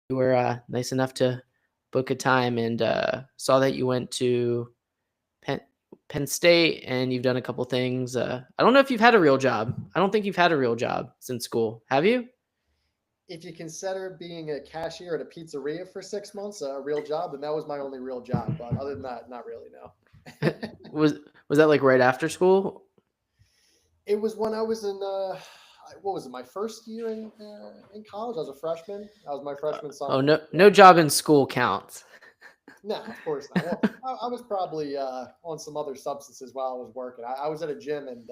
you were nice enough to book a time, and saw that you went to Penn, Penn State, and you've done a couple things. I don't know if you've had a real job. I don't think you've had a real job since school. Have you? If you consider being a cashier at a pizzeria for 6 months a real job, then that was my only real job. But other than that, not really. No. was was that like right after school? It was when I was in what was it? My first year in college. I was a freshman. That was my freshman Oh, summer. no, Yeah. no job in school counts. No, of course not. Well, I was probably on some other substances while I was working. I was at a gym and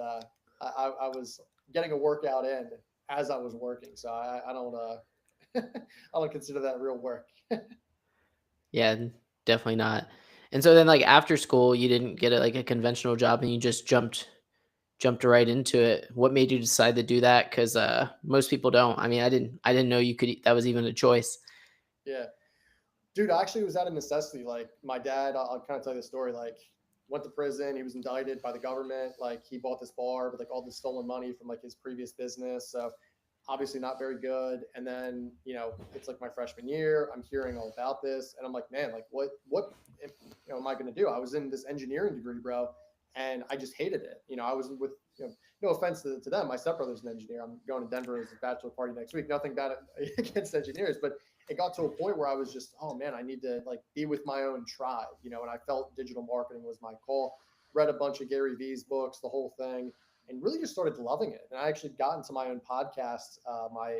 I was getting a workout in as I was working. So I don't I don't consider that real work. Yeah, definitely not. And so then, like after school, you didn't get a conventional job, and you just jumped right into it. What made you decide to do that? Because most people don't. I mean, I didn't know you could. That was even a choice. Yeah. Dude, actually, it was out of necessity. Like my dad, I'll kind of tell you the story. Like, went to prison. He was indicted by the government. Like, he bought this bar with like all this stolen money from like his previous business. So obviously not very good. And then it's like my freshman year. I'm hearing all about this, and I'm like, man, like am I going to do? I was in this engineering degree, bro, and I just hated it. I was with no offense to them. My stepbrother's an engineer. I'm going to Denver as a bachelor party next week. Nothing bad against engineers, but it got to a point where I was just, oh man, I need to like be with my own tribe, and I felt digital marketing was my call. Read a bunch of Gary Vee's books, the whole thing, and really just started loving it. And I actually got into my own podcast my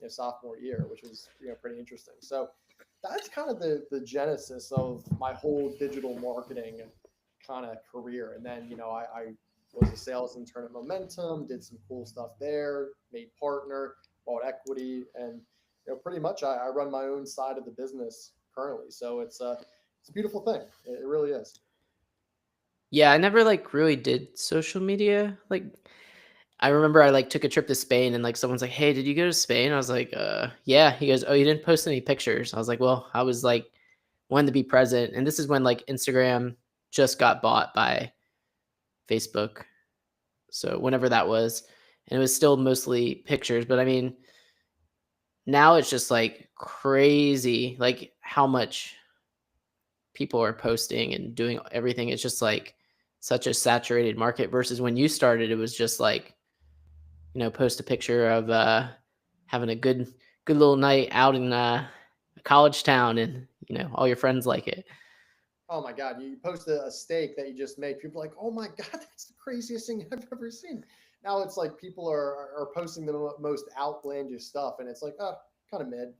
sophomore year, which was pretty interesting. So that's kind of the genesis of my whole digital marketing kind of career. And then I was a sales intern at Momentum, did some cool stuff there, made partner, bought equity, and pretty much I run my own side of the business currently. So it's a beautiful thing. It really is. Yeah, I never like really did social media. Like I remember I like took a trip to Spain, and like someone's like, "Hey, did you go to Spain?" I was like, yeah." He goes, "Oh, you didn't post any pictures." I was like, "Well, I was like wanted to be present." And this is when like Instagram just got bought by Facebook. So whenever that was, and it was still mostly pictures, but I mean, now it's just like crazy like how much people are posting and doing everything. It's just like such a saturated market versus when you started, it was just like, post a picture of having a good little night out in a college town, and all your friends like it. Oh my God, you post a steak that you just made. People are like, oh my God, that's the craziest thing I've ever seen. Now it's like people are posting the most outlandish stuff, and it's like, oh, kind of mid.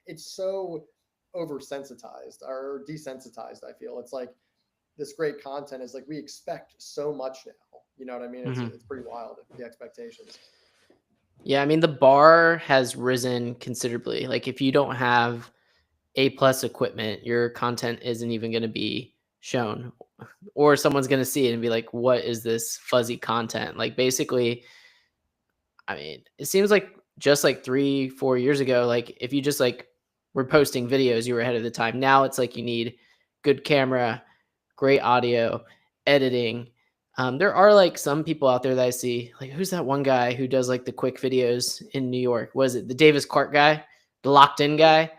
It's so oversensitized or desensitized. I feel it's like this great content is like we expect so much now. You know what I mean? It's Mhm. it's pretty wild, the expectations. Yeah, I mean the bar has risen considerably. Like if you don't have A plus equipment, your content isn't even going to be shown, or someone's going to see it and be like, "What is this fuzzy content?" Like basically, I mean, it seems like just like 3 4 years ago, like if you just like were posting videos, you were ahead of the time. Now it's like you need good camera, great audio, editing. There are like some people out there that I see, like who's that one guy who does like the quick videos in New York? Was it the Davis Clark guy, the locked in Yeah, guy?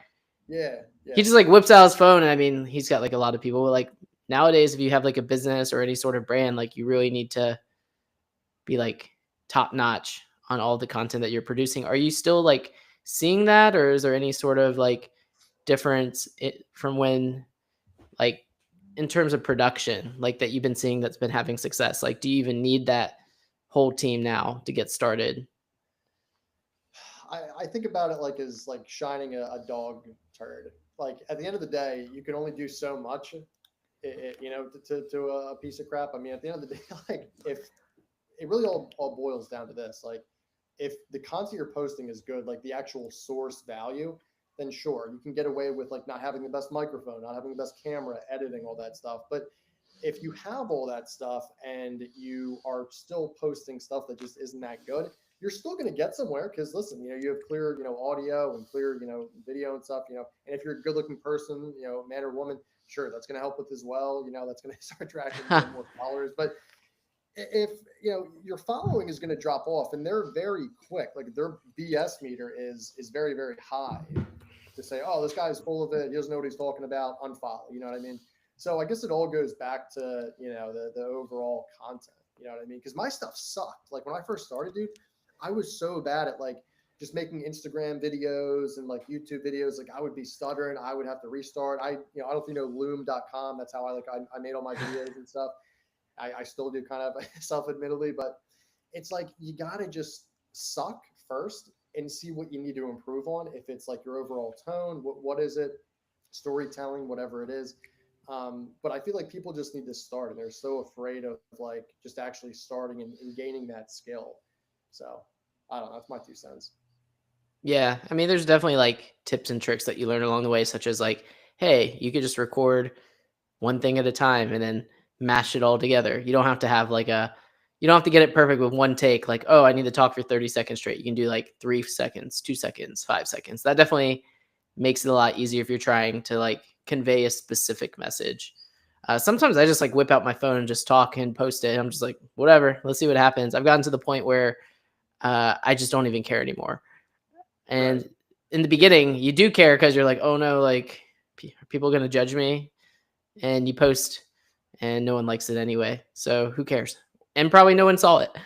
yeah, He yeah. just like whips out his phone, and I mean, he's got like a lot of people. But, like nowadays, if you have like a business or any sort of brand, like you really need to be like top notch on all the content that you're producing. Are you still like seeing that, or is there any sort of like difference from when, like, in terms of production, like that you've been seeing that's been having success? Like, do you even need that whole team now to get started? I think about it like as like shining a dog turd. Like at the end of the day, you can only do so much, to a piece of crap. I mean, at the end of the day, like if it really all boils down to this, like if the content you're posting is good, like the actual source value, then sure, you can get away with like not having the best microphone, not having the best camera, editing, all that stuff. But if you have all that stuff and you are still posting stuff that just isn't that good, you're still going to get somewhere because listen, you have clear, audio and clear, video and stuff, and if you're a good looking person, man or woman, sure, that's going to help with as well. That's going to start attracting, more followers. But if your following is going to drop off and they're very quick, like their BS meter is very very high, to say, oh, this guy's full of it. He doesn't know what he's talking about. Unfollow. You know what I mean? So I guess it all goes back to, the overall content. You know what I mean? Because my stuff sucked. Like when I first started, dude, I was so bad at like just making Instagram videos and like YouTube videos. Like I would be stuttering. I would have to restart. I don't know if you know loom.com. That's how I made all my videos and stuff. I still do kind of self-admittedly, but it's like you gotta just suck first and see what you need to improve on. If it's like your overall tone, what is it, storytelling, whatever it is. But I feel like people just need to start, and they're so afraid of like just actually starting and gaining that skill. So I don't know. That's my 2 cents. Yeah, I mean, there's definitely like tips and tricks that you learn along the way, such as like, hey, you could just record one thing at a time and then mash it all together. You don't have to have like you don't have to get it perfect with one take. Like, oh, I need to talk for 30 seconds straight. You can do like 3 seconds, 2 seconds, 5 seconds. That definitely makes it a lot easier if you're trying to like convey a specific message. Sometimes I just like whip out my phone and just talk and post it. I'm just like, whatever, let's see what happens. I've gotten to the point where I just don't even care anymore. Right. And in the beginning, you do care because you're like, oh no, like are people going to judge me? And you post and no one likes it anyway. So who cares? And probably no one saw it.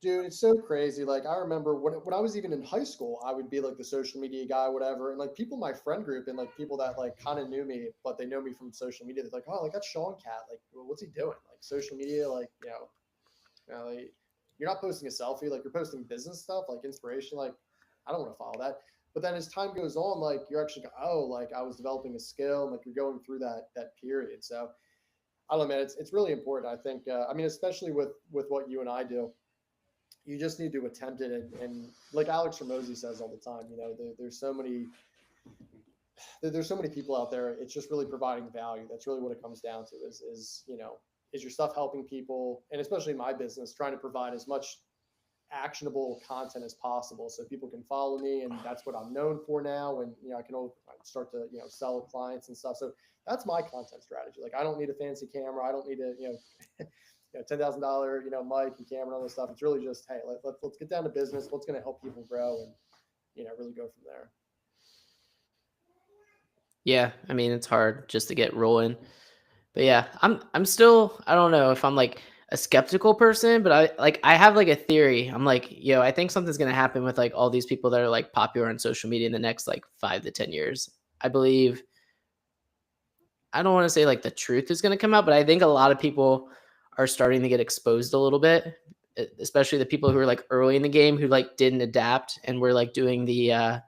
Dude, it's so crazy. Like I remember when I was even in high school, I would be like the social media guy, whatever. And like people in my friend group and like people that like kind of knew me, but they know me from social media. They're like, oh, like that's Sean Cat. Like, well, what's he doing? Like social media, like like, you're not posting a selfie. Like you're posting business stuff, like inspiration. Like I don't want to follow that. But then as time goes on, like you're actually oh, like I was developing a skill. And, like you're going through that period. So I don't know, man. It's really important. I think. I mean, especially with what you and I do, you just need to attempt it. And like Alex Ramosi says all the time, there's so many people out there. It's just really providing value. That's really what it comes down to. Is your stuff helping people, and especially my business, trying to provide as much actionable content as possible so people can follow me, and that's what I'm known for now. And I can start to sell clients and stuff. So that's my content strategy. Like I don't need a fancy camera. I don't need a $10,000 mic and camera and all this stuff. It's really just, hey, let's get down to business. What's going to help people grow, and really go from there. Yeah, I mean it's hard just to get rolling. But yeah, I'm still, I don't know if I'm like a skeptical person, but I have like a theory. I'm like, I think something's gonna happen with like all these people that are like popular on social media in the next like 5 to 10 years. I believe, I don't want to say like the truth is gonna come out, but I think a lot of people are starting to get exposed a little bit, especially the people who are like early in the game who like didn't adapt and were like doing the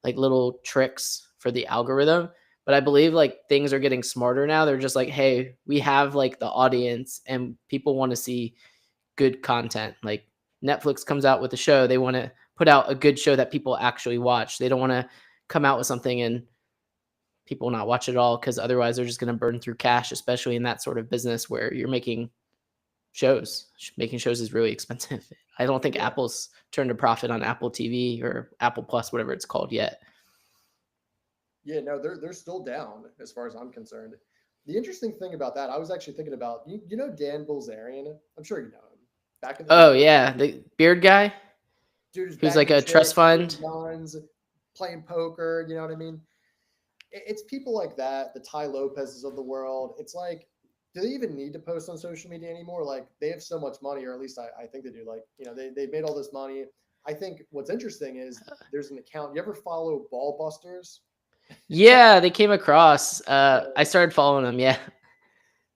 like little tricks for the algorithm. But I believe like things are getting smarter now. They're just like, hey, we have like the audience and people want to see good content. Like Netflix comes out with a show, they want to put out a good show that people actually watch. They don't want to come out with something and people not watch it all because otherwise they're just going to burn through cash, especially in that sort of business where you're making shows. Making shows is really expensive. I don't think Yeah. Apple's turned a profit on Apple TV or Apple Plus, whatever it's called yet. Yeah, no, they're still down as far as I'm concerned. The interesting thing about that, I was actually thinking about, Dan Bilzerian. I'm sure you know him. Back in the Oh day, yeah, the beard guy dude is who's like banging a trust chicks, shooting fund. guns, playing poker. You know what I mean? It's people like that, the Ty Lopez's of the world. It's like, do they even need to post on social media anymore? Like they have so much money, or at least I think they do. Like, they've made all this money. I think what's interesting is there's an account. You ever follow Ball Busters? Yeah, they came across. I started following them. Yeah.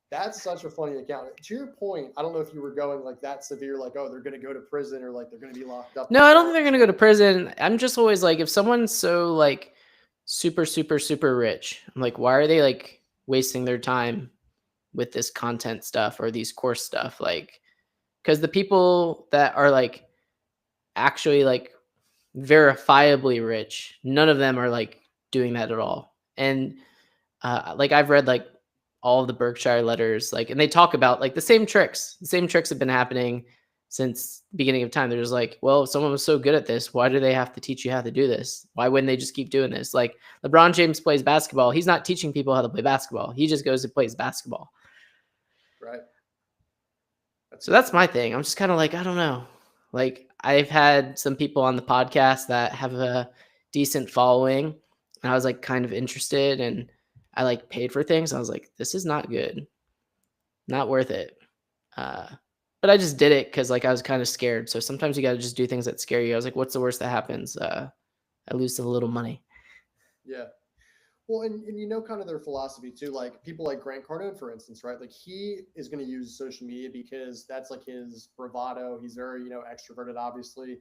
That's such a funny account. To your point, I don't know if you were going like that severe, like, oh, they're going to go to prison or like they're going to be locked up. No, I don't think they're gonna go to prison. I'm just always like, if someone's so like super, super, super rich, I'm like, why are they like wasting their time with this content stuff or these course stuff? Like, because the people that are like actually like verifiably rich, none of them are like doing that at all. And like I've read like all of the Berkshire letters, like, and they talk about like the same tricks. The same tricks have been happening since the beginning of time. They're just like, well, if someone was so good at this, why do they have to teach you how to do this? Why wouldn't they just keep doing this? Like LeBron James plays basketball. He's not teaching people how to play basketball. He just goes and plays basketball. Right. That's a So good that's point. my thing. I'm just kind of like, I don't know. Like I've had some people on the podcast that have a decent following. and I was like kind of interested, and I like paid for things. I was like, this is not good, not worth it. Uh, but I just did it because like I was kind of scared. So sometimes you got to just do things that scare you. I was like, what's the worst that happens? I lose a little money. Yeah. Well, and you know, kind of their philosophy too. Like people like Grant Cardone, for instance, right? Like he is going to use social media because that's like his bravado. He's very, extroverted, obviously.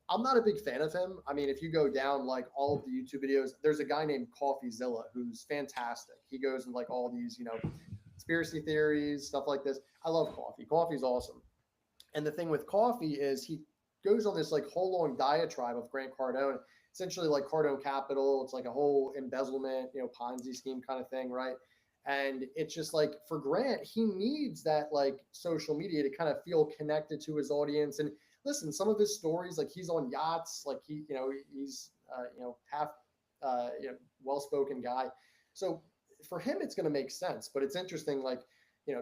I'm not a big fan of him. I mean, if you go down like all of the YouTube videos, there's a guy named CoffeeZilla who's fantastic. He goes in like all these, conspiracy theories, stuff like this. I love Coffee. Coffee's awesome. And the thing with Coffee is he goes on this like whole long diatribe of Grant Cardone, essentially like Cardone Capital. It's like a whole embezzlement, Ponzi scheme kind of thing, right? And it's just like for Grant, he needs that like social media to kind of feel connected to his audience. And listen, some of his stories, like he's on yachts, like he's half well spoken guy. So for him, it's going to make sense. But it's interesting, like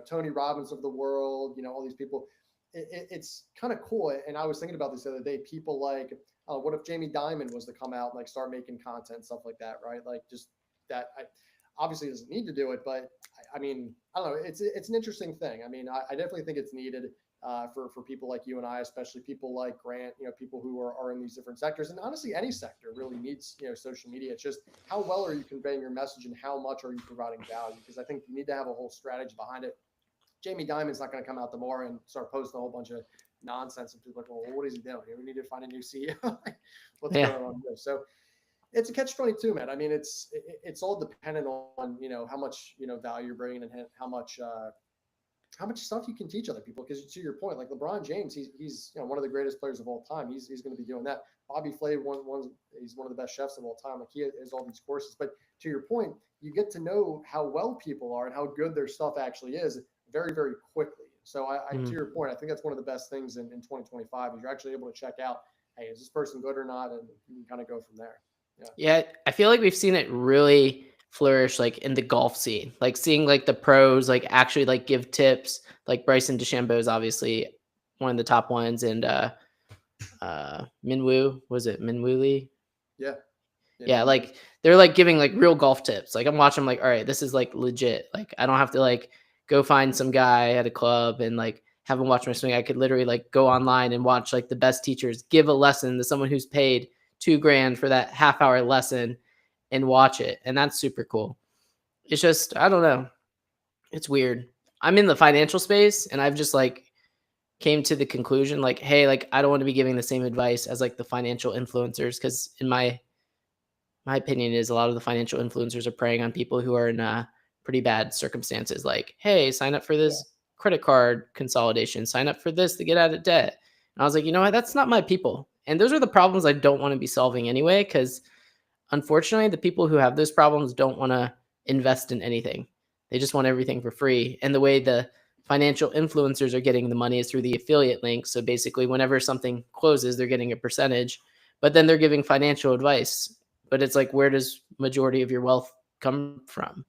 Tony Robbins of the world, all these people. It's kind of cool. And I was thinking about this the other day. People like, what if Jamie Dimon was to come out and like start making content, stuff like that, right? Like just that. Obviously doesn't need to do it, but I mean, I don't know. It's an interesting thing. I mean, I definitely think it's needed for people like you and I, especially people like Grant. People who are in these different sectors, and honestly, any sector really needs social media. It's just how well are you conveying your message and how much are you providing value? Because I think you need to have a whole strategy behind it. Jamie Dimon's not going to come out tomorrow and start posting a whole bunch of nonsense, and people are like, well, what is he doing? We need to find a new CEO. What's Yeah. going on here? So it's a catch-22, man. I mean, it's all dependent on how much value you're bringing and how much stuff you can teach other people. Because to your point, like LeBron James, he's one of the greatest players of all time. He's going to be doing that. Bobby Flay, he's one of the best chefs of all time. Like he has all these courses. But to your point, you get to know how well people are and how good their stuff actually is very, very quickly. So to your point, I think that's one of the best things in 2025 is you're actually able to check out, hey, is this person good or not? And you can kind of go from there. Yeah, I feel like we've seen it really flourish like in the golf scene. Like seeing like the pros like actually like give tips. Like Bryson DeChambeau is obviously one of the top ones, and Minwoo, was it Minwoo Lee? Yeah. Yeah, like they're like giving like real golf tips. Like I'm watching, like, all right, this is like legit. Like I don't have to like go find some guy at a club and like have him watch my swing. I could literally like go online and watch like the best teachers give a lesson to someone who's paid $2,000 for that half-hour lesson and watch it. And that's super cool. It's just, I don't know. It's weird. I'm in the financial space and I've just like came to the conclusion like, hey, like I don't want to be giving the same advice as like the financial influencers, because in my opinion is a lot of the financial influencers are preying on people who are in pretty bad circumstances. Like, hey, sign up for this credit card consolidation, sign up for this to get out of debt. And I was like, you know what? That's not my people. And those are the problems I don't want to be solving anyway, because unfortunately, the people who have those problems don't want to invest in anything. They just want everything for free. And the way the financial influencers are getting the money is through the affiliate links. So basically, whenever something closes, they're getting a percentage, but then they're giving financial advice. But it's like, where does majority of your wealth come from?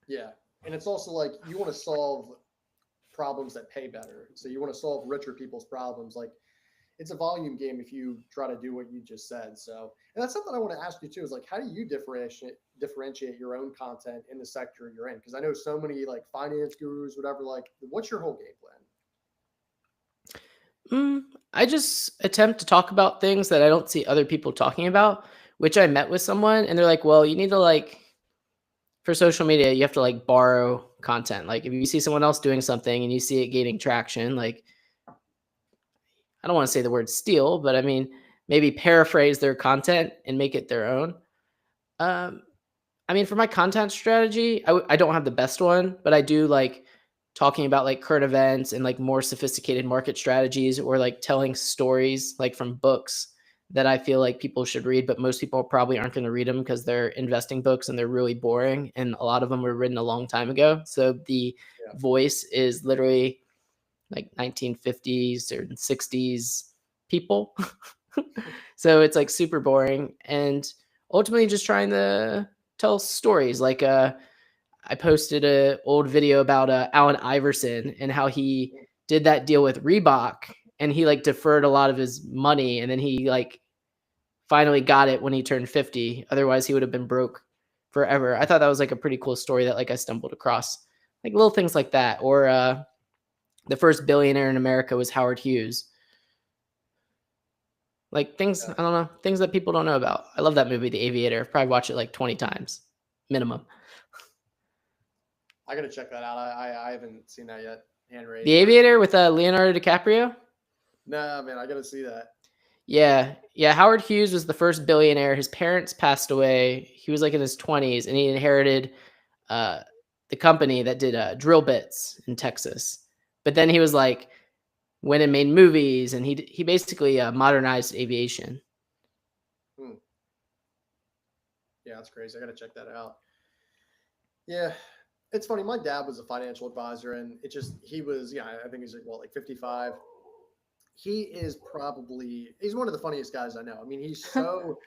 Yeah. And it's also like you want to solve problems that pay better. So you want to solve richer people's problems. Like it's a volume game if you try to do what you just said. So, and that's something I want to ask you too is like, how do you differentiate your own content in the sector you're in? Because I know so many like finance gurus, whatever, like what's your whole game plan? I just attempt to talk about things that I don't see other people talking about, which I met with someone and they're like, well, you need to like, for social media, you have to like borrow content. Like if you see someone else doing something and you see it gaining traction, like I don't want to say the word steal, but I mean, maybe paraphrase their content and make it their own. Um, I mean, for my content strategy, I don't have the best one, but I do like talking about like current events and like more sophisticated market strategies, or like telling stories like from books that I feel like people should read, but most people probably aren't going to read them because they're investing books and they're really boring. And a lot of them were written a long time ago. So the Yeah. voice is literally like 1950s or 60s people. So it's like super boring and ultimately just trying to tell stories. Like I posted a old video about Allen Iverson and how he did that deal with Reebok, and he like deferred a lot of his money, and then he like finally got it when he turned 50. Otherwise, he would have been broke forever. I thought that was like a pretty cool story that like I stumbled across. Like little things like that. Or the first billionaire in America was Howard Hughes. Like things, I Yeah, don't know, things that people don't know about. I love that movie, The Aviator. I've probably watched it like 20 times minimum. I gotta check that out. I haven't seen that yet. Hand The raised, but Aviator with Leonardo DiCaprio. nah, man, I gotta see that. Yeah, yeah. Howard Hughes was the first billionaire. His parents passed away. He was like in his 20s, and he inherited uh, the company that did drill bits in Texas. But then he was like went and made movies, and he basically modernized aviation. Hmm. Yeah, that's crazy. I gotta check that out. Yeah, it's funny. My dad was a financial advisor, and it just he was. Yeah, I think he's like what, like 55. He is probably he's one of the funniest guys I know. I mean, he's so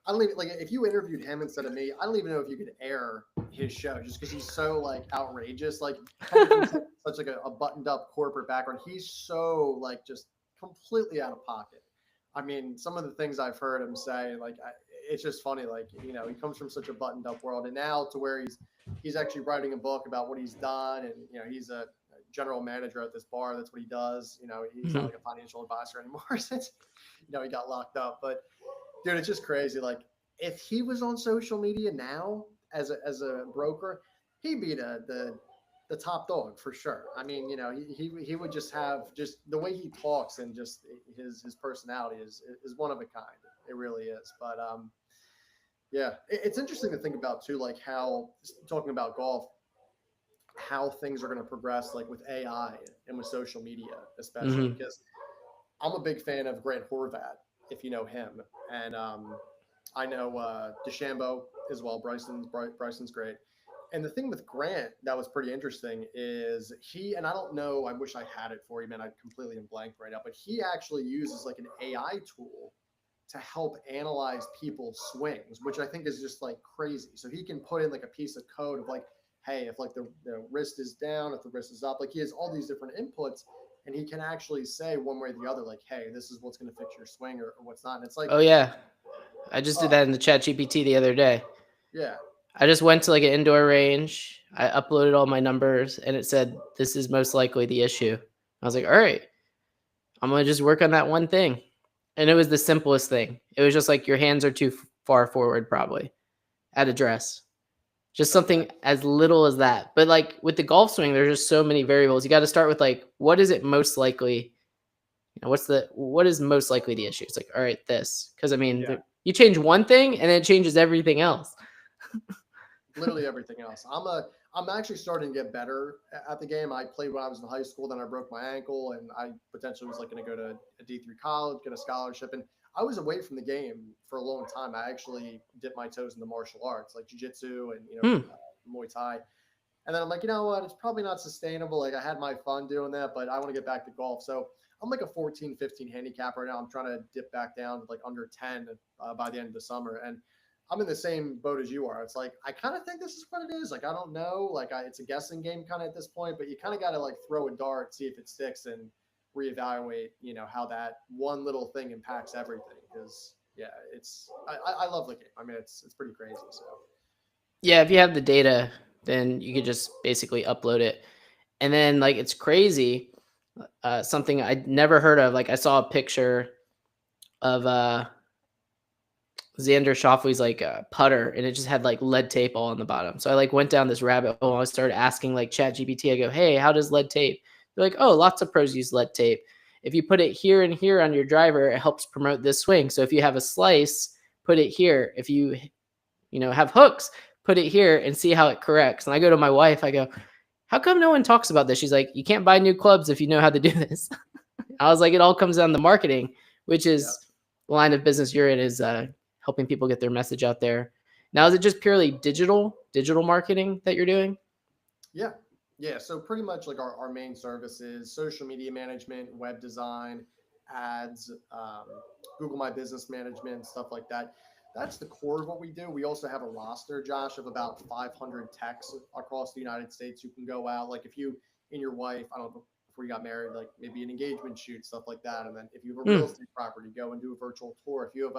I don't even like if you interviewed him instead of me, I don't even know if you could air his show just because he's so like outrageous. Like coming from such like a buttoned up corporate background, he's so like just completely out of pocket. I mean, some of the things I've heard him say, like it's just funny. Like he comes from such a buttoned up world, and now to where he's actually writing a book about what he's done, and he's a general manager at this bar. That's what he does. He's not Mhm. like a financial advisor anymore since he got locked up, but dude, it's just crazy. Like if he was on social media now as a broker, he'd be the top dog for sure. I mean, he would just have just the way he talks and just his personality is one of a kind. It really is. But yeah, it's interesting to think about too, like how talking about golf, how things are going to progress, like with AI and with social media, especially Mhm. because I'm a big fan of Grant Horvat, if you know him, and I know DeChambeau as well. Bryson's great. And the thing with Grant that was pretty interesting is and I don't know, I wish I had it for you, man. I completely am blank right now, but he actually uses like an AI tool to help analyze people's swings, which I think is just like crazy. So he can put in like a piece of code of like, hey, if like the wrist is down, if the wrist is up, like he has all these different inputs, and he can actually say one way or the other, like, hey, this is what's going to fix your swing, or what's not. And it's like, Oh yeah, I just did oh, that in the Chat GPT the other day. yeah, I just went to like an indoor range. I uploaded all my numbers, and it said this is most likely the issue. I was like, all right, I'm gonna just work on that one thing, and it was the simplest thing. It was just like your hands are too far forward, probably at address. Just okay, something as little as that. But like with the golf swing, there's just so many variables. You got to start with like, what is it most likely? What is most likely the issue? It's like, all right, this, because I mean, yeah. you change one thing and it changes everything else. Literally everything else. I'm actually starting to get better at the game. I played when I was in high school, then I broke my ankle, and I potentially was like going to go to a D3 college, get a scholarship, and I was away from the game for a long time. I actually dipped my toes into martial arts like jiu-jitsu and Hmm. Muay Thai. And then I'm like, you know what? It's probably not sustainable. Like I had my fun doing that, but I want to get back to golf. So I'm like a 14, 15 handicap right now. I'm trying to dip back down to like under 10 by the end of the summer. And I'm in the same boat as you are. It's like, I kind of think this is what it is. Like, I don't know. Like it's a guessing game kind of at this point, but you kind of got to like throw a dart, see if it sticks, and reevaluate, how that one little thing impacts everything. Cause yeah, I love the game. I mean, it's pretty crazy. So Yeah, if you have the data, then you could just basically upload it. And then like it's crazy. Something I'd never heard of. Like I saw a picture of Xander Schauffele's like putter, and it just had like lead tape all on the bottom. So I like went down this rabbit hole. I started asking like Chat GPT. I go, hey, how does lead tape? They're like, oh, lots of pros use lead tape. If you put it here and here on your driver, it helps promote this swing. So if you have a slice, put it here. If you have hooks, put it here and see how it corrects. And I go to my wife. I go, how come no one talks about this? She's like, you can't buy new clubs if you know how to do this. I was like, it all comes down to marketing, which yeah. is the line of business you're in is helping people get their message out there. Now, is it just purely digital marketing that you're doing? Yeah. Yeah. So pretty much like our main services, social media management, web design, ads, Google My Business Management, stuff like that. That's the core of what we do. We also have a roster, Josh, of about 500 techs across the United States who can go out. Like if you and your wife, I don't know, before you got married, like maybe an engagement shoot, stuff like that. And then if you have a real Mm. estate property, go and do a virtual tour. If you have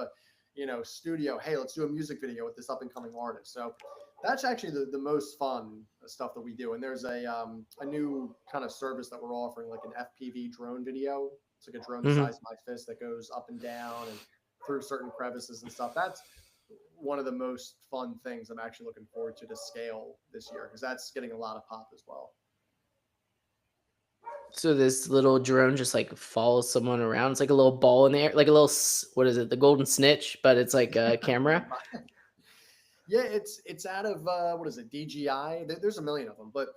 studio. Hey, let's do a music video with this up and coming artist. So that's actually the most fun stuff that we do. And there's a new kind of service that we're offering, like an FPV drone video. It's like a drone the Hmm. size of my fist that goes up and down and through certain crevices and stuff. That's one of the most fun things I'm actually looking forward to scale this year, because that's getting a lot of pop as well. So this little drone just like follows someone around. It's like a little ball in the air, like a little what is it? The golden snitch, but it's like a Pretty camera. much. Yeah, it's out of what is it, DJI? There's a million of them, but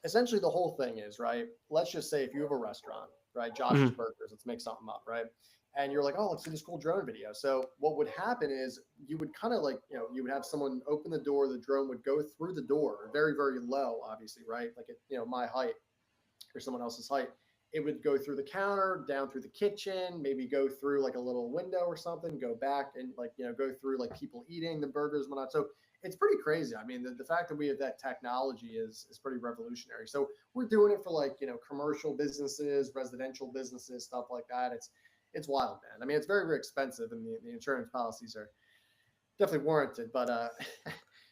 essentially the whole thing is, right. Let's just say if you have a restaurant, right, Josh's Mhm. Burgers. Let's make something up, right? And you're like, oh, let's do this cool drone video. So what would happen is you would kind of like, you would have someone open the door. The drone would go through the door, very very low, obviously, right? Like at my height or someone else's height. It would go through the counter, down through the kitchen, maybe go through like a little window or something, go back and like, go through like people eating the burgers and whatnot. So it's pretty crazy. I mean, the fact that we have that technology is pretty revolutionary. So we're doing it for like, commercial businesses, residential businesses, stuff like that. It's wild, man. I mean, it's very, very expensive, and the insurance policies are definitely warranted, but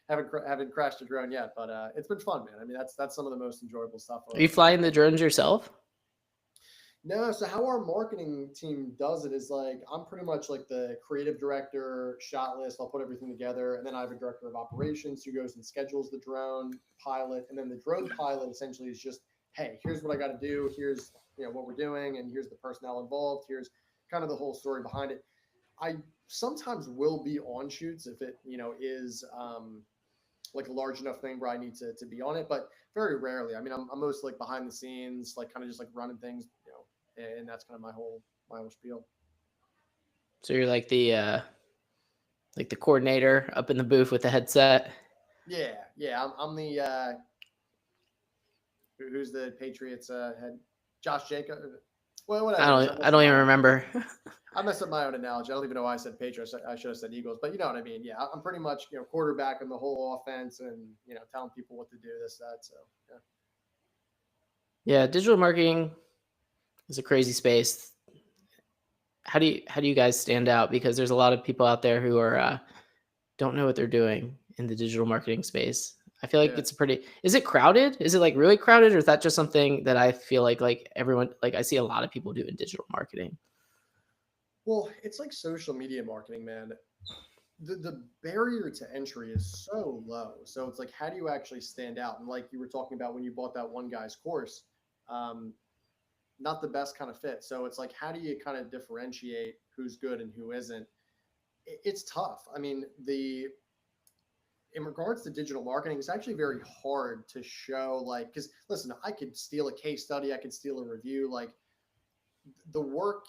haven't crashed a drone yet, but it's been fun, man. I mean, that's some of the most enjoyable stuff. Are you flying the drones yourself? No, so how our marketing team does it is like I'm pretty much like the creative director, shot list. I'll put everything together, and then I have a director of operations who goes and schedules the drone pilot, and then the drone pilot essentially is just, hey, here's what I got to do. Here's what we're doing, and here's the personnel involved. Here's kind of the whole story behind it. I sometimes will be on shoots if it is like a large enough thing where I need to be on it, but very rarely. I mean, I'm mostly like behind the scenes, like kind of just like running things, and that's kind of my whole spiel. So you're like the coordinator up in the booth with the headset. Yeah, yeah. I'm the who's the Patriots head, Josh Jacob. Well, I whatever it is. don't I don't even remember. I messed up my own analogy. I don't even know why I said Patriots. I should have said Eagles, but you know what I mean. Yeah, I'm pretty much quarterback in the whole offense, and telling people what to do, this, that. So yeah. Yeah, digital marketing is a crazy space. How do you guys stand out? Because there's a lot of people out there who are don't know what they're doing in the digital marketing space. I feel like Yeah. it's pretty. Is it crowded? Is it like really crowded, or is that just something that I feel like everyone like I see a lot of people do in digital marketing? Well, it's like social media marketing, man. The barrier to entry is so low. So it's like, how do you actually stand out? And like you were talking about when you bought that one guy's course, um, not the best kind of fit. So it's like, how do you kind of differentiate who's good and who isn't? It's tough. I mean, the in regards to digital marketing, it's actually very hard to show, like, because listen, I could steal a case study, I could steal a review. Like, the work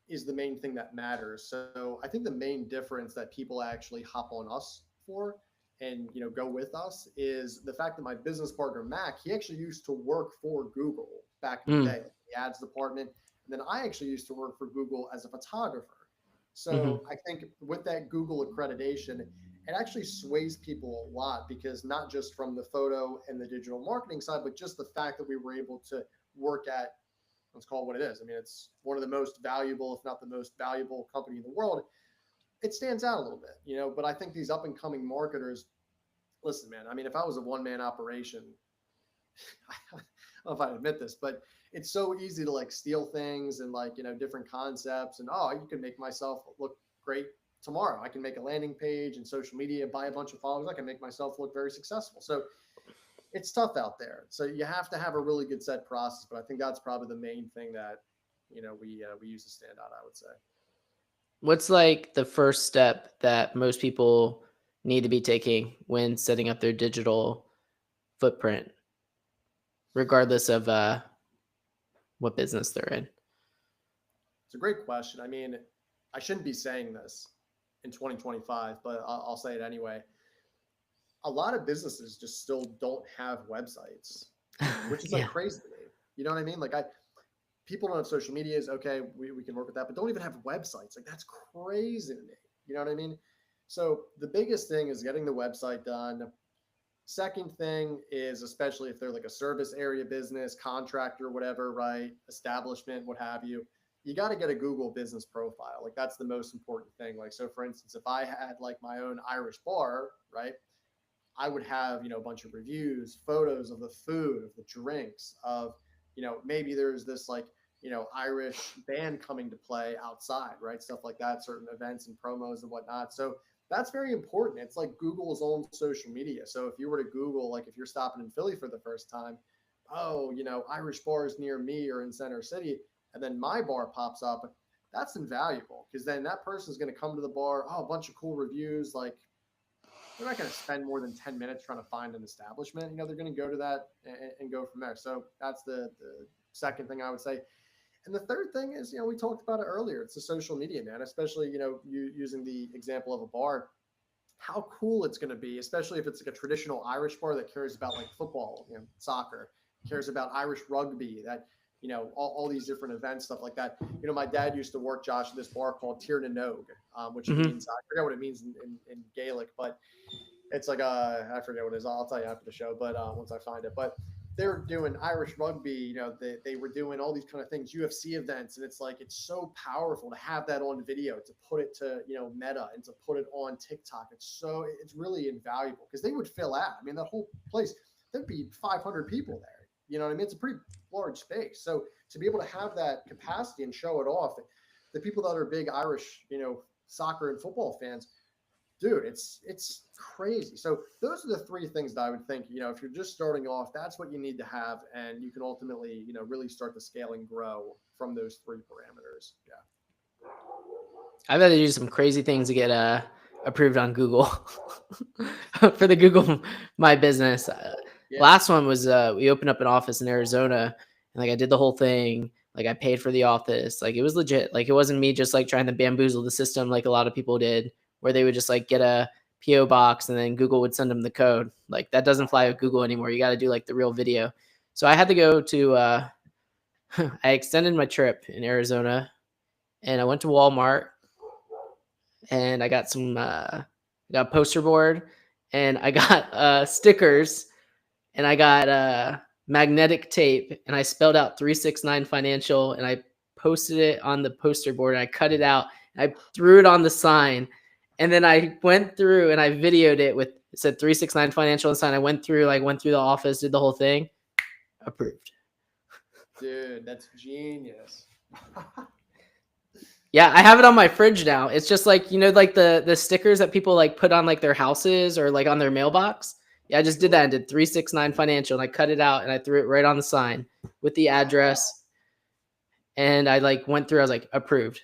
is the main thing that matters. So I think the main difference that people actually hop on us for and go with us is the fact that my business partner Mac, he actually used to work for Google back in the Mm, day, the ads department. And then I actually used to work for Google as a photographer. hmm. So I think with that Google accreditation, it actually sways people a lot, because not just from the photo and the digital marketing side, but just the fact that we were able to work at, let's call it what it is. I mean, it's one of the most valuable, if not the most valuable company in the world. It stands out a little bit, but I think these up and coming marketers, listen, man, I mean, if I was a one man operation, I don't know if I admit this, but it's so easy to like steal things and like, different concepts, and, oh, you can make myself look great tomorrow. I can make a landing page and social media, buy a bunch of followers. I can make myself look very successful. So it's tough out there. So you have to have a really good set process. But I think that's probably the main thing that we use to stand out, I would say. What's like the first step that most people need to be taking when setting up their digital footprint, regardless of what business they're in? It's a great question. I mean, I shouldn't be saying this in 2025, but I'll say it anyway. A lot of businesses just still don't have websites, which is like Yeah. crazy to me. You know what I mean? Like, people don't have social medias. Okay, we can work with that, but don't even have websites. Like, that's crazy to me. You know what I mean? So the biggest thing is getting the website done. Second thing is, especially if they're like a service area business, contractor, whatever, right? Establishment, what have you. you got to get a Google business profile. Like that's the most important thing. Like, so for instance, if I had like my own Irish bar, right, I would have, a bunch of reviews, photos of the food, of the drinks, of, maybe there's this like, Irish band coming to play outside, right? Stuff like that, certain events and promos and whatnot. So that's very important. It's like Google's own social media. So if you were to Google, like if you're stopping in Philly for the first time, oh, Irish bars near me or in Center City, and then my bar pops up, that's invaluable because then that person's going to come to the bar, oh, a bunch of cool reviews. Like they're not going to spend more than 10 minutes trying to find an establishment. They're going to go to that and go from there. So that's the second thing I would say. And the third thing is, we talked about it earlier. It's the social media, man, especially, you using the example of a bar, how cool it's going to be, especially if it's like a traditional Irish bar that cares about like football, soccer, cares about Irish rugby, that, all these different events, stuff like that. My dad used to work, Josh, at this bar called Tir na Nog, which means, I forget what it means in Gaelic, but it's like, I forget what it is. I'll tell you after the show, but once I find it. But they're doing Irish rugby, they were doing all these kind of things, UFC events. And it's like, it's so powerful to have that on video, to put it to, Meta and to put it on TikTok. It's really invaluable because they would fill out. I mean, that whole place, there'd be 500 people there. You know what I mean? It's a pretty large space. So to be able to have that capacity and show it off, the people that are big Irish, soccer and football fans, dude, it's crazy. So those are the three things that I would think, if you're just starting off, that's what you need to have. And you can ultimately, really start to scale and grow from those three parameters. Yeah. I've had to do some crazy things to get approved on Google for the Google My Business. Yeah. Last one was we opened up an office in Arizona, and like I did the whole thing. Like I paid for the office. Like it was legit. Like it wasn't me just like trying to bamboozle the system like a lot of people did, where they would just like get a PO box and then Google would send them the code. Like that doesn't fly with Google anymore. You got to do like the real video. So I had to go to I extended my trip in Arizona, and I went to Walmart, and I got some got a poster board, and I got stickers, and I got magnetic tape, and I spelled out 369 Financial, and I posted it on the poster board, and I cut it out, and I threw it on the sign, and then I went through and I videoed it with, it said 369 Financial on the sign. I went through the office, did the whole thing, approved. Dude, that's genius. Yeah, I have it on my fridge now. It's just like, like the stickers that people like put on like their houses or like on their mailbox. Yeah, I just did that and did 369 Financial, and I cut it out and I threw it right on the sign with the address. And I like went through, I was like, approved.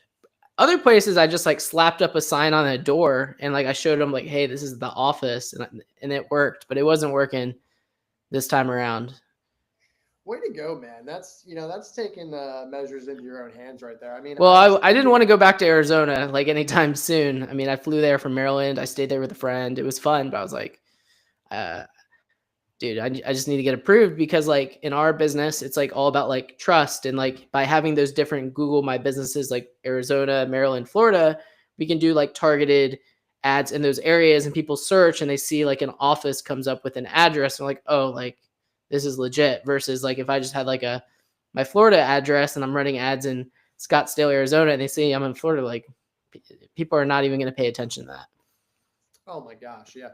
Other places I just like slapped up a sign on a door and like I showed them like, hey, this is the office, and it worked, but it wasn't working this time around. Way to go, man. That's taking measures into your own hands right there. I mean, Well, I didn't want to go back to Arizona like anytime soon. I mean, I flew there from Maryland. I stayed there with a friend. It was fun, but I was like, dude, I just need to get approved because like in our business, it's like all about like trust. And like by having those different Google My Businesses like Arizona, Maryland, Florida, we can do like targeted ads in those areas, and people search and they see like an office comes up with an address and like, oh, like this is legit, versus like if I just had like my Florida address and I'm running ads in Scottsdale, Arizona, and they see I'm in Florida, like people are not even going to pay attention to that. Oh my gosh. Yeah.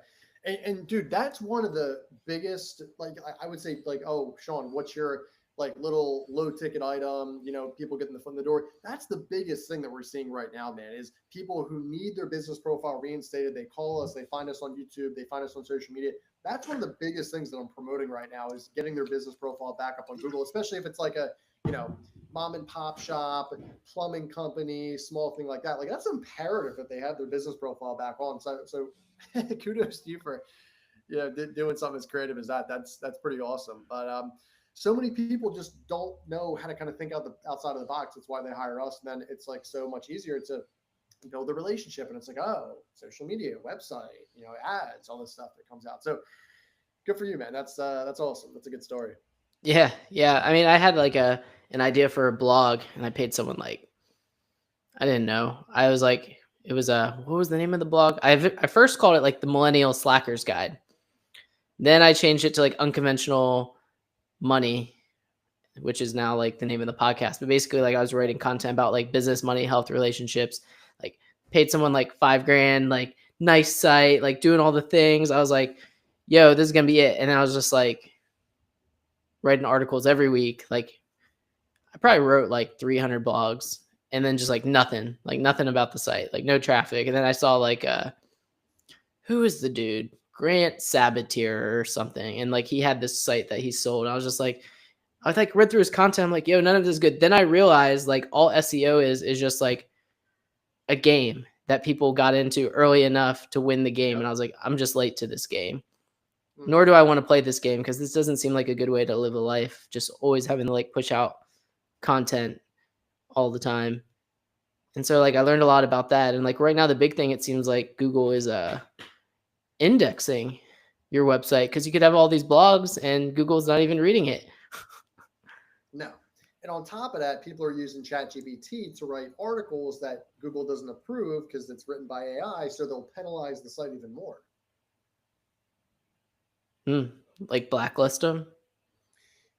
And dude, that's one of the biggest, like, I would say like, oh, Sean, what's your like little low ticket item, people getting the foot in the door. That's the biggest thing that we're seeing right now, man, is people who need their business profile reinstated. They call us, they find us on YouTube, they find us on social media. That's one of the biggest things that I'm promoting right now is getting their business profile back up on Google, especially if it's like a, mom and pop shop, plumbing company, small thing like that. Like that's imperative that they have their business profile back on. So kudos to you for, doing something as creative as that. That's pretty awesome. But so many people just don't know how to kind of think outside of the box. That's why they hire us. And then it's like so much easier to build a relationship. And it's like, oh, social media, website, ads, all this stuff that comes out. So good for you, man. That's awesome. That's a good story. Yeah. I mean, I had like an idea for a blog, and I paid someone like, I didn't know. I was like, it was what was the name of the blog? I first called it like the Millennial Slackers Guide. Then I changed it to like Unconventional Money. which is now like the name of the podcast. But basically, like I was writing content about like business, money, health, relationships. Like paid someone like $5,000, like nice site, like doing all the things. I was like, yo, this is gonna be it. And then I was just like writing articles every week. Like I probably wrote like 300 blogs, and then just like nothing about the site, like no traffic. And then I saw like who is the dude? Grant Sabatier or something. And like he had this site that he sold. I was just like, I like read through his content. I'm like, yo, none of this is good. Then I realized like all SEO is just like a game that people got into early enough to win the game. Yep. And I was like, I'm just late to this game. Mhm. Nor do I want to play this game because this doesn't seem like a good way to live a life. Just always having to like push out content all the time. And so like I learned a lot about that. And like right now the big thing it seems like Google is indexing your website because you could have all these blogs and Google's not even reading it. No. And on top of that, people are using ChatGPT to write articles that Google doesn't approve because it's written by AI, so they'll penalize the site even more. Like blacklist them.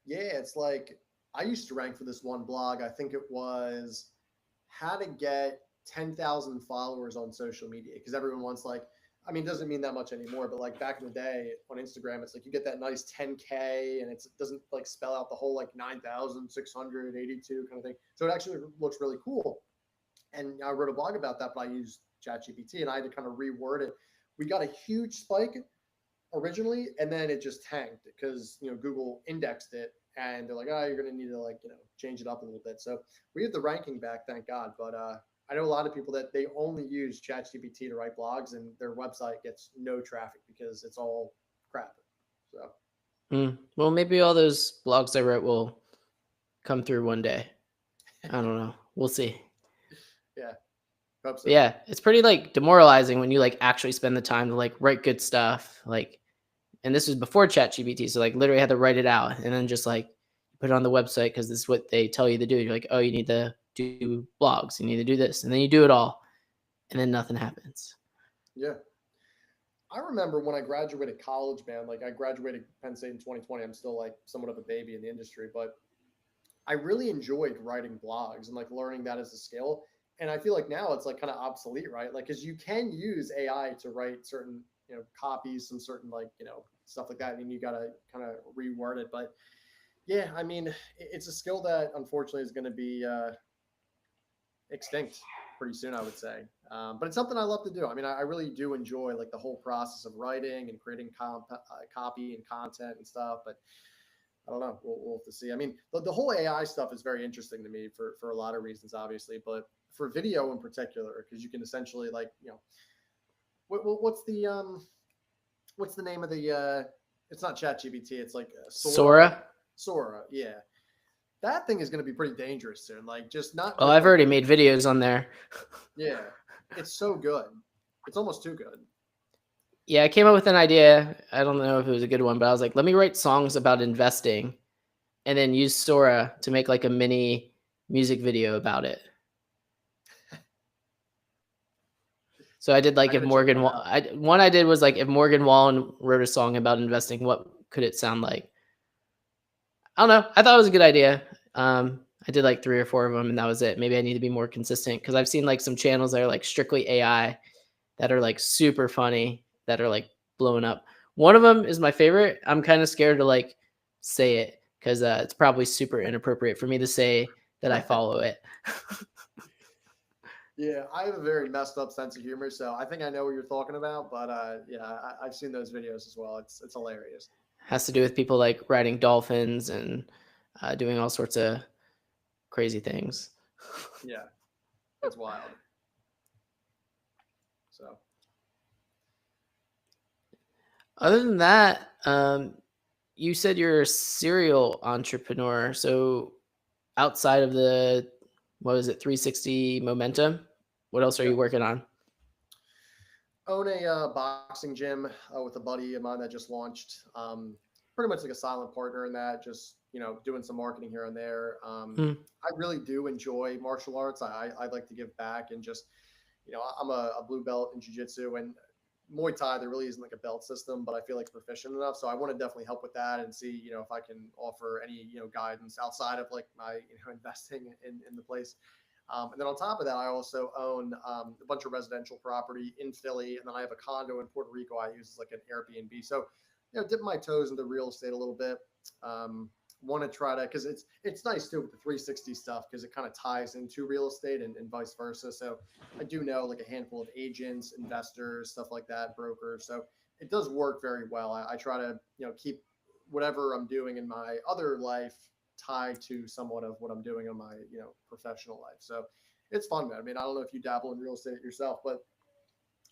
Yeah, it's like I used to rank for this one blog. I think it was how to get 10,000 followers on social media because everyone wants like, I mean, it doesn't mean that much anymore, but like back in the day on Instagram, it's like you get that nice 10K and it doesn't like spell out the whole like 9,682 kind of thing. So it actually looks really cool. And I wrote a blog about that, but I used ChatGPT and I had to kind of reword it. We got a huge spike originally, and then it just tanked because Google indexed it, and they're like, oh, you're gonna need to like change it up a little bit. So we have the ranking back, thank God. But I know a lot of people that they only use ChatGPT to write blogs, and their website gets no traffic because it's all crap. So Well, maybe all those blogs I wrote will come through one day. I don't know. We'll see. yeah, hope so. But yeah, it's pretty like demoralizing when you like actually spend the time to like write good stuff. Like, and this was before ChatGPT, so like literally had to write it out and then just like put it on the website because this is what they tell you to do. You're like, oh, you need to do blogs, you need to do this, and then you do it all, and then nothing happens. Yeah. I remember when I graduated college, man, like I graduated Penn State in 2020. I'm still like somewhat of a baby in the industry, but I really enjoyed writing blogs and like learning that as a skill. And I feel like now it's like kind of obsolete, right? Like, cause you can use AI to write certain, copies, some certain like, stuff like that. I mean, you got to kind of reword it, but yeah, I mean, it's a skill that unfortunately is going to be extinct pretty soon, I would say. But it's something I love to do. I mean, I really do enjoy like the whole process of writing and creating copy and content and stuff. But I don't know. We'll have to see. I mean, the whole AI stuff is very interesting to me for a lot of reasons, obviously, but for video in particular, because you can essentially like, what's the name of the it's not ChatGPT, it's like Sora. Sora, yeah. That thing is going to be pretty dangerous soon. Like just not. Oh, With, I've like, already made videos on there. yeah, it's so good. It's almost too good. Yeah, I came up with an idea. I don't know if it was a good one, but I was like, let me write songs about investing and then use Sora to make like a mini music video about it. So I did like if Morgan one I did was like if Morgan Wallen wrote a song about investing, what could it sound like? I don't know. I thought it was a good idea. I did like 3 or 4 of them and that was it. Maybe I need to be more consistent because I've seen like some channels that are like strictly AI that are like super funny that are like blowing up. One of them is my favorite. I'm kind of scared to like say it because it's probably super inappropriate for me to say that I follow it. Yeah, I have a very messed up sense of humor, so I think I know what you're talking about. But yeah, I've seen those videos as well. It's hilarious. Has to do with people like riding dolphins and doing all sorts of crazy things. Yeah, it's wild. So Other than that, you said you're a serial entrepreneur. So outside of the, what was it, 360 Momentum, what else are yeah, you working on? own a boxing gym with a buddy of mine that just launched. Pretty much like a silent partner in that. Just doing some marketing here and there. I really do enjoy martial arts. I like to give back and just I'm a blue belt in jiu-jitsu, and Muay Thai, there really isn't like a belt system, but I feel like proficient enough. So I want to definitely help with that and see, if I can offer any, guidance outside of like my, investing in the place. And then on top of that, I also own a bunch of residential property in Philly, and then I have a condo in Puerto Rico I use as like an Airbnb. So, dip my toes into real estate a little bit. Want to try to, because it's nice too with the 360 stuff, because it kind of ties into real estate and vice versa. So I do know like a handful of agents, investors, stuff like that, brokers. So it does work very well. I try to keep whatever I'm doing in my other life tied to somewhat of what I'm doing in my professional life. So it's fun, man. I mean, I don't know if you dabble in real estate yourself, but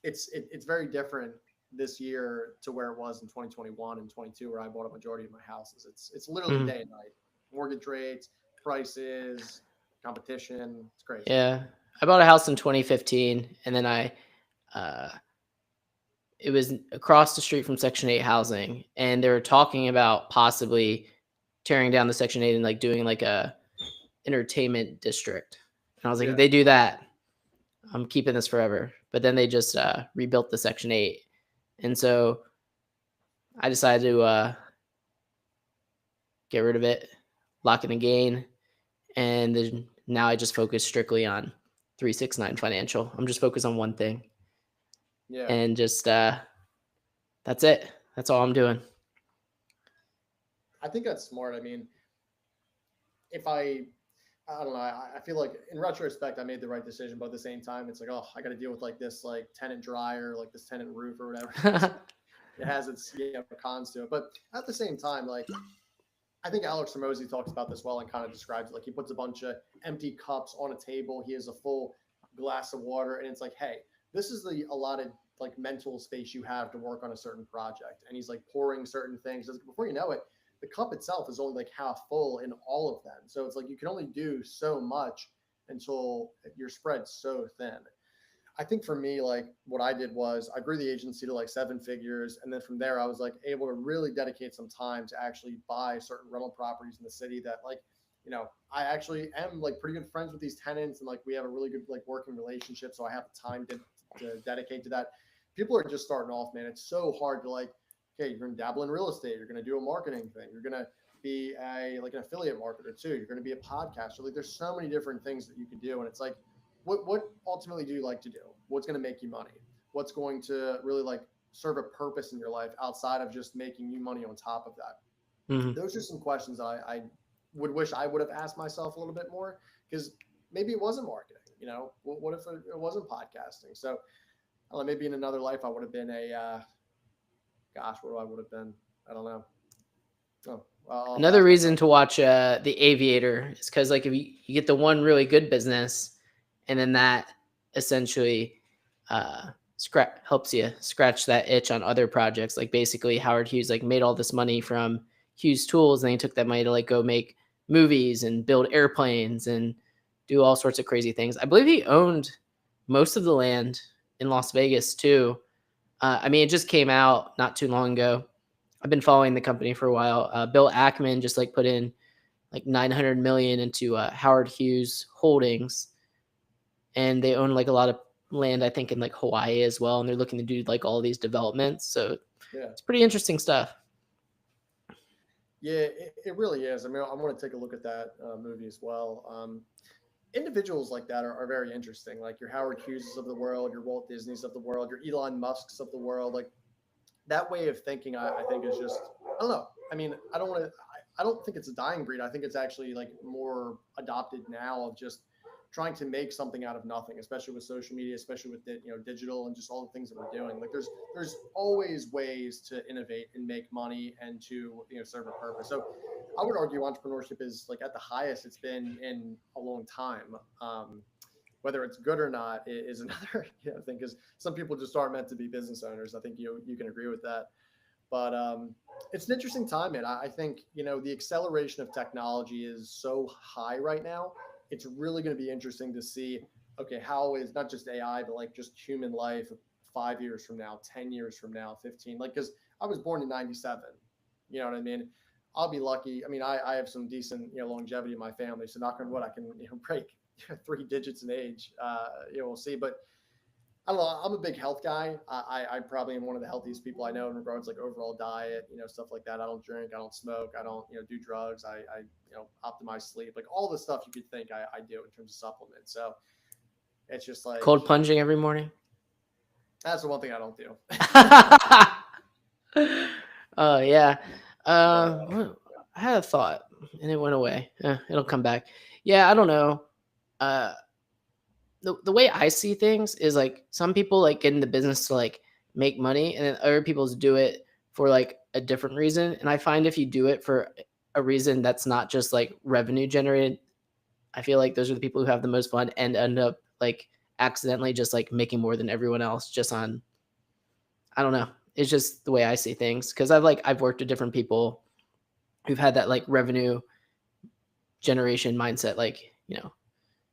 it's very different this year to where it was in 2021 and 22, where I bought a majority of my houses. It's literally Mhm. day and night. Mortgage rates, prices, competition. It's crazy. Yeah. I bought a house in 2015, and then uh, it was across the street from Section 8 housing, and they were talking about possibly tearing down the Section 8 and like doing like a entertainment district. And I was like, if Yeah. they do that, I'm keeping this forever. But then they just rebuilt the Section 8, and so I decided to get rid of it, lock in a gain, and then now I just focus strictly on 369 Financial. I'm just focused on one thing, Yeah. and just that's it. That's all I'm doing. I think that's smart. I mean, if I don't know. I feel like in retrospect, I made the right decision, but at the same time, it's like, oh, I got to deal with like this like tenant dryer, like this tenant roof or whatever. So it has its cons to it. But at the same time, like I think Alex Ramosi talks about this well and kind of describes it. Like he puts a bunch of empty cups on a table. He has a full glass of water, and it's like, hey, this is the allotted like mental space you have to work on a certain project. And he's like pouring certain things. Before you know it, the cup itself is only like half full in all of them. So it's like you can only do so much until you're spread so thin. I think for me, like what I did was I grew the agency to like 7 figures. And then from there, I was like able to really dedicate some time to actually buy certain rental properties in the city that like, I actually am like pretty good friends with these tenants and like we have a really good like working relationship. So I have the time to dedicate to that. People are just starting off, man. It's so hard to like, okay, you're going to dabble in real estate. You're going to do a marketing thing. You're going to be like an affiliate marketer too. You're going to be a podcaster. Like there's so many different things that you can do. And it's like, what ultimately do you like to do? What's going to make you money? What's going to really like serve a purpose in your life outside of just making you money on top of that? Mhm. Those are some questions I would wish I would have asked myself a little bit more, because maybe it wasn't marketing. What if it wasn't podcasting? So I don't know, maybe in another life I would have been a gosh, what I would have been. I don't know. Oh, well, I'll have to Another ask reason myself. to watch The Aviator is because like if you get the one really good business, and then that essentially helps you scratch that itch on other projects. Like basically Howard Hughes like made all this money from Hughes Tools, and he took that money to like go make movies and build airplanes and do all sorts of crazy things. I believe he owned most of the land in Las Vegas too. I mean, it just came out not too long ago. I've been following the company for a while. Bill Ackman just like put in like 900 million into Howard Hughes Holdings, and they own like a lot of land, I think, in like Hawaii as well. And they're looking to do like all these developments. So Yeah. it's pretty interesting stuff. Yeah, it really is. I mean, I want to take a look at that movie as well. Individuals like that are very interesting. Like your Howard Hughes of the world, your Walt Disney's of the world, your Elon Musk's of the world. Like that way of thinking, I think is just, I don't know. I mean, I don't want to, I don't think it's a dying breed. I think it's actually like more adopted now of just trying to make something out of nothing, especially with social media, especially with digital and just all the things that we're doing. Like there's always ways to innovate and make money and to serve a purpose. So I would argue entrepreneurship is like at the highest it's been in a long time. Whether it's good or not is another thing, because some people just aren't meant to be business owners. I think you can agree with that. But it's an interesting time, man. I think the acceleration of technology is so high right now. It's really going to be interesting to see. Okay, how is not just AI, but like just human life 5 years from now, 10 years from now, 15. Like, because I was born in '97. You know what I mean? I'll be lucky. I mean, I have some decent longevity in my family, so knock on wood, I can break 3 digits in age. We'll see. But I don't know. I'm a big health guy. I probably am one of the healthiest people I know in regards to like overall diet, stuff like that. I don't drink, I don't smoke, I don't, do drugs. I optimize sleep, like all the stuff you could think I do in terms of supplements. So it's just like, Cold plunging every morning. that's the one thing I don't do. Oh yeah. I had a thought and it went away. It'll come back. Yeah, I don't know. Uh, the way I see things is like some people like get in the business to like make money, and then other people do it for like a different reason. And I find if you do it for a reason that's not just like revenue generated, I feel like those are the people who have the most fun and end up like accidentally just like making more than everyone else just on, I don't know. It's just the way I see things because I've worked with different people who've had that like revenue generation mindset, like,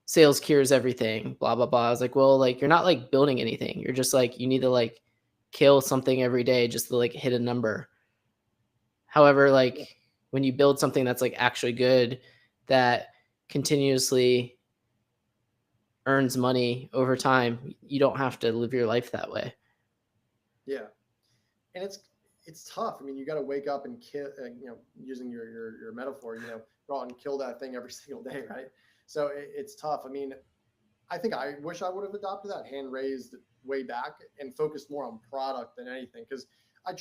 sales cures everything, blah, blah, blah. I was like, well, like, you're not like building anything. You're just like, you need to like kill something every day just to like hit a number. However, like when you build something that's like actually good, that continuously earns money over time, you don't have to live your life that way. Yeah. And it's tough. I mean, you got to wake up and kill, using your metaphor, go out and kill that thing every single day, right? So it's tough. I mean, I think I wish I would have adopted that hand raised way back and focused more on product than anything. Because I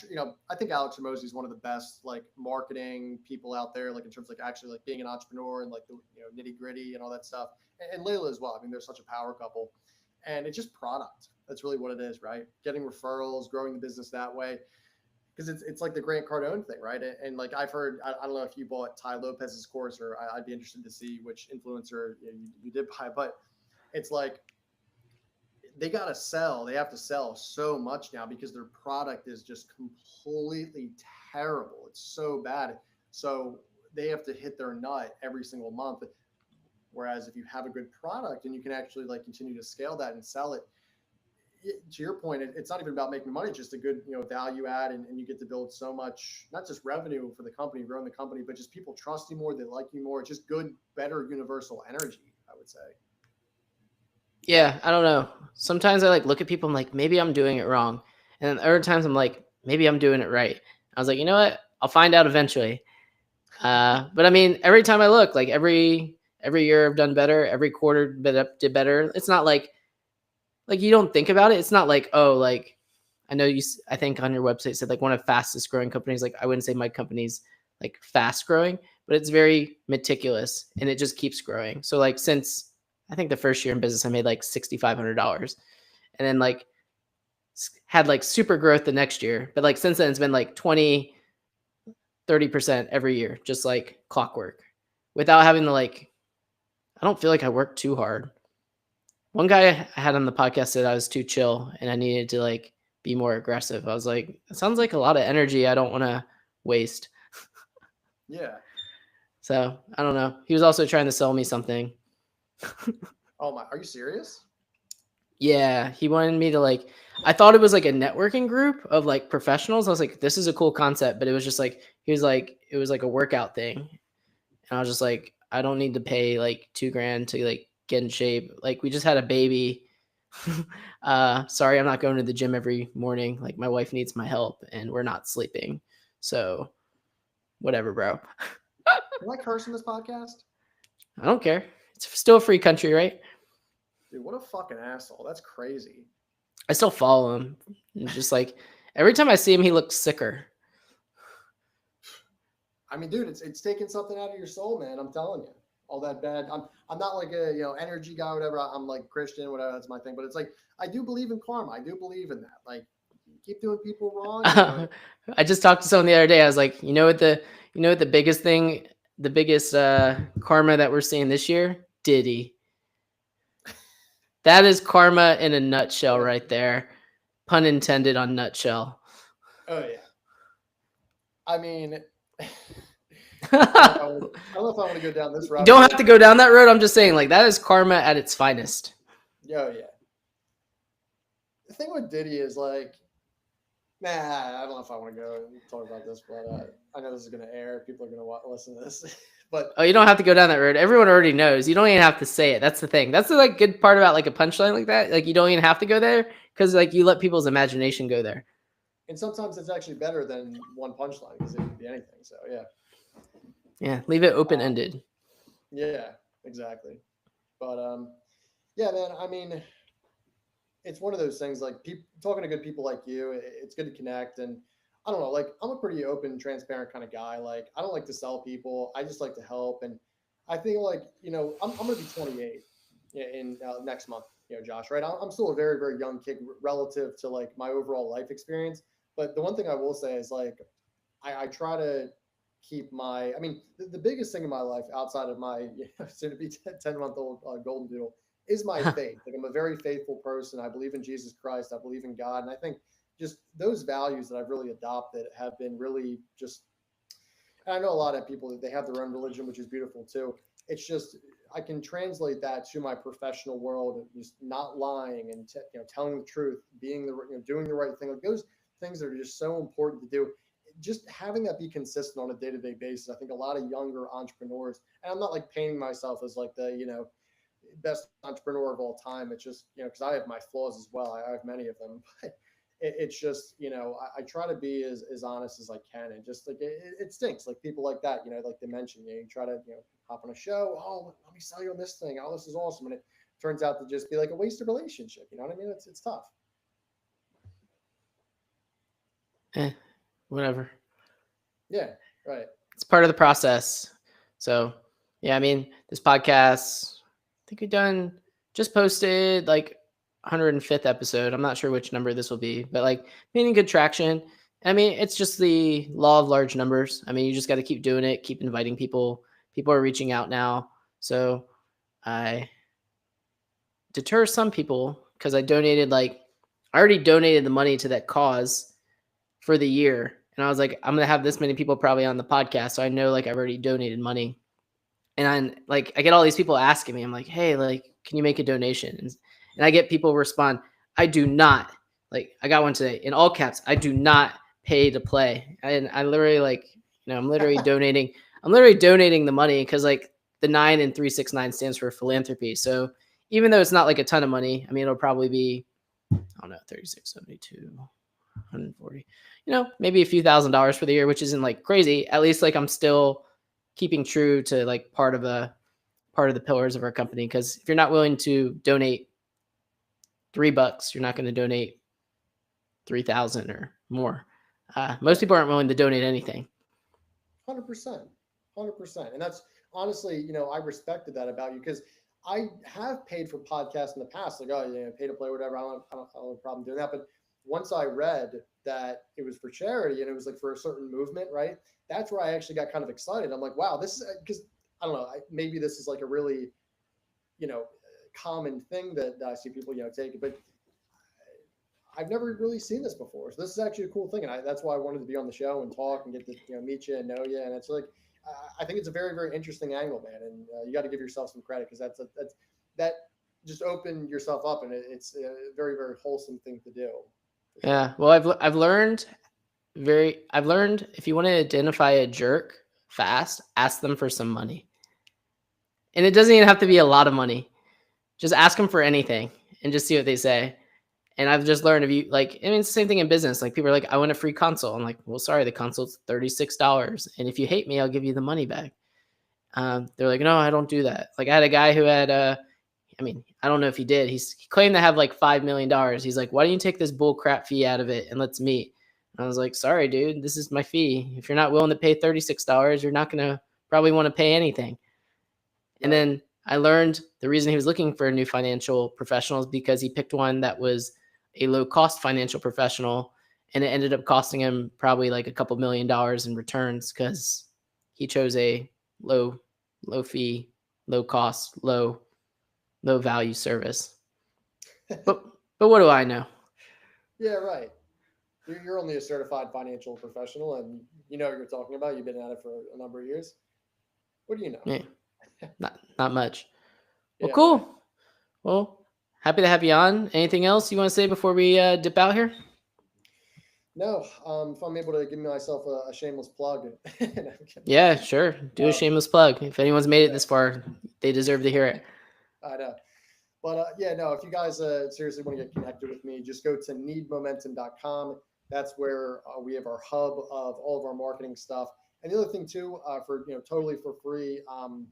think Alex Hormozi is one of the best like marketing people out there, like in terms of like actually like being an entrepreneur and like the nitty gritty and all that stuff. And Layla as well. I mean, they're such a power couple, and it's just product. That's really what it is, right? Getting referrals, growing the business that way. Because it's like the Grant Cardone thing, right? And like I've heard, I don't know if you bought Ty Lopez's course, or I'd be interested to see which influencer you did buy, but it's like they got to sell. They have to sell so much now because their product is just completely terrible. It's so bad. So they have to hit their nut every single month. Whereas if you have a good product and you can actually like continue to scale that and sell it, to your point, it's not even about making money, just a good, value add. And you get to build so much, not just revenue for the company, growing the company, but just people trust you more, they like you more. It's just good, better universal energy, I would say. Yeah, I don't know. Sometimes I like look at people, I'm like, maybe I'm doing it wrong. And then other times I'm like, maybe I'm doing it right. I was like, you know what? I'll find out eventually. But I mean, every time I look, like every year I've done better, every quarter did better. It's not like you don't think about it. It's not like, oh, like I know I think on your website said like one of the fastest growing companies. Like I wouldn't say my company's like fast growing, but it's very meticulous and it just keeps growing. So like since I think the first year in business, I made like $6,500, and then like had like super growth the next year. But like since then, it's been like 20, 30% every year, just like clockwork, without having to like. I don't feel like I work too hard. One guy I had on the podcast said I was too chill and I needed to like be more aggressive. I was like, it sounds like a lot of energy I don't want to waste. Yeah. So I don't know. He was also trying to sell me something. Oh my, are you serious? Yeah, he wanted me to like, I thought it was like a networking group of like professionals. I was like, this is a cool concept, but it was just like, he was like, it was like a workout thing. And I was just like, I don't need to pay like $2,000 to like get in shape. Like we just had a baby. Sorry, I'm not going to the gym every morning. Like my wife needs my help and we're not sleeping. So whatever, bro. Can I curse in this podcast? I don't care. It's still a free country, right? Dude, what a fucking asshole. That's crazy. I still follow him. And just like every time I see him, he looks sicker. I mean, dude, it's taking something out of your soul, man. I'm telling you. All that bad. I'm not like a energy guy, whatever. I'm like Christian, whatever. That's my thing. But it's like I do believe in karma. I do believe in that. Like, keep doing people wrong. I just talked to someone the other day. I was like, what the biggest thing, the biggest karma that we're seeing this year? Diddy. That is karma in a nutshell, right there. Pun intended on nutshell. Oh yeah. I mean. I don't know if I want to go down this route. You don't have to go down that road. I'm just saying, like, that is karma at its finest. Oh, yeah. The thing with Diddy is, like, Nah, I don't know if I want to go and talk about this, but I know this is going to air. People are going to listen to this. But Oh, you don't have to go down that road. Everyone already knows. You don't even have to say it. That's the thing. That's the like good part about like a punchline like that. Like you don't even have to go there because like you let people's imagination go there. and sometimes it's actually better than one punchline because it could be anything. So yeah, Yeah, leave it open um, ended. yeah, exactly. But yeah, man. I mean, it's one of those things like people talking to good people like you. It's good to connect, and I don't know. Like I'm a pretty open, transparent kind of guy. Like I don't like to sell people. I just like to help, and I think like I'm going to be 28 in next month. Josh, right? I'm still a very very young kid relative to like my overall life experience. But the one thing I will say is like I try to keep my. I mean, the biggest thing in my life outside of my soon to be 10-month-old golden doodle is my faith. Like I'm a very faithful person. I believe in Jesus Christ. I believe in God, and I think just those values that I've really adopted have been really just. And I know a lot of people that they have their own religion, which is beautiful too. It's just I can translate that to my professional world, just not lying and telling the truth, being doing the right thing. Like those things that are just so important to do. Just having that be consistent on a day-to-day basis. I think a lot of younger entrepreneurs, and I'm not like painting myself as like the best entrepreneur of all time. It's just because I have my flaws as well. I have many of them, but it's just I try to be as honest as I can, and just like it stinks. Like people like that, like they mentioned, you try to hop on a show. Oh, let me sell you on this thing. Oh, this is awesome, and it turns out to just be like a wasted relationship. You know what I mean? It's tough. Eh, whatever. Yeah, right. It's part of the process. So yeah, I mean, this podcast, I think we've done just posted like 105th episode. I'm not sure which number this will be, but like gaining good traction. I mean, it's just the law of large numbers. I mean, you just got to keep doing it, keep inviting people. People are reaching out now. So I deter some people because I already donated the money to that cause for the year. And I was like, I'm gonna have this many people probably on the podcast, so I know like I've already donated money. And I get all these people asking me, I'm like, hey, like, can you make a donation? And I get people respond, I do not. Like, I got one today in all caps. I do not pay to play. And I literally I'm literally donating. I'm literally donating the money because like the 9 and 369 stands for philanthropy. So even though it's not like a ton of money, I mean, it'll probably be, I don't know, 36, 72, 140, maybe a few $1,000s for the year, which isn't like crazy. At least like I'm still keeping true to like part of the pillars of our company. Because if you're not willing to donate $3, you're not going to donate 3,000 or more. Most Right. people aren't willing to donate anything. 100%, 100%. And that's honestly, I respected that about you because I have paid for podcasts in the past, like, oh, pay to play, whatever. I don't have a problem doing that. But once I read that it was for charity and it was like for a certain movement, right? That's where I actually got kind of excited. I'm like, wow, this is because I don't know, maybe this is like a really, you know, common thing that I see people, take, but I've never really seen this before. So this is actually a cool thing, and that's why I wanted to be on the show and talk and get to meet you and know you. And it's like I think it's a very very interesting angle, man. And you got to give yourself some credit because that's that just open yourself up, and it's a very very wholesome thing to do. For sure. Yeah. Well, I've learned if you want to identify a jerk fast, ask them for some money, and it doesn't even have to be a lot of money. Just ask them for anything and just see what they say. And I've just learned if you like, I mean, it's the same thing in business. Like people are like, I want a free console. I'm like, well, sorry, the console's $36. And if you hate me, I'll give you the money back. They're like, no, I don't do that. Like I had a guy who had, I mean, I don't know if he did. He claimed to have like $5 million. He's like, why don't you take this bull crap fee out of it and let's meet? And I was like, sorry, dude, this is my fee. If you're not willing to pay $36, you're not going to probably want to pay anything. And Right. then I learned the reason he was looking for a new financial professional is because he picked one that was a low cost financial professional, and it ended up costing him probably like a couple $1 million in returns because he chose a low fee, low cost, low value service. But what do I know? Yeah, right. You're only a certified financial professional, and you know what you're talking about. You've been at it for a number of years. What do you know? Yeah, not much. Well, Yeah, right. cool. Well, happy to have you on. Anything else you want to say before we dip out here? No, if I'm able to give myself a shameless plug. No, I'm kidding. Yeah, sure. Do a Um, shameless plug. If anyone's made it yeah, this far, they deserve to hear it. I know. But yeah, no, if you guys seriously want to get connected with me, just go to needmomentum.com. That's where we have our hub of all of our marketing stuff. And the other thing too, for totally for free,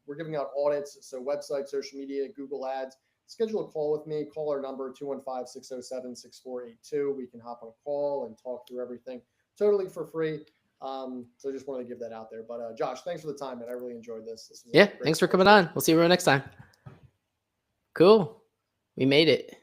we're giving out audits. So website, social media, Google Ads. Schedule a call with me. Call our number 215-607-6482. We can hop on a call and talk through everything totally for free. So just wanted to give that out there. But Josh, thanks for the time, man. I really enjoyed this. This was Yeah, a great thanks for coming on. We'll see everyone next time. Cool. We made it.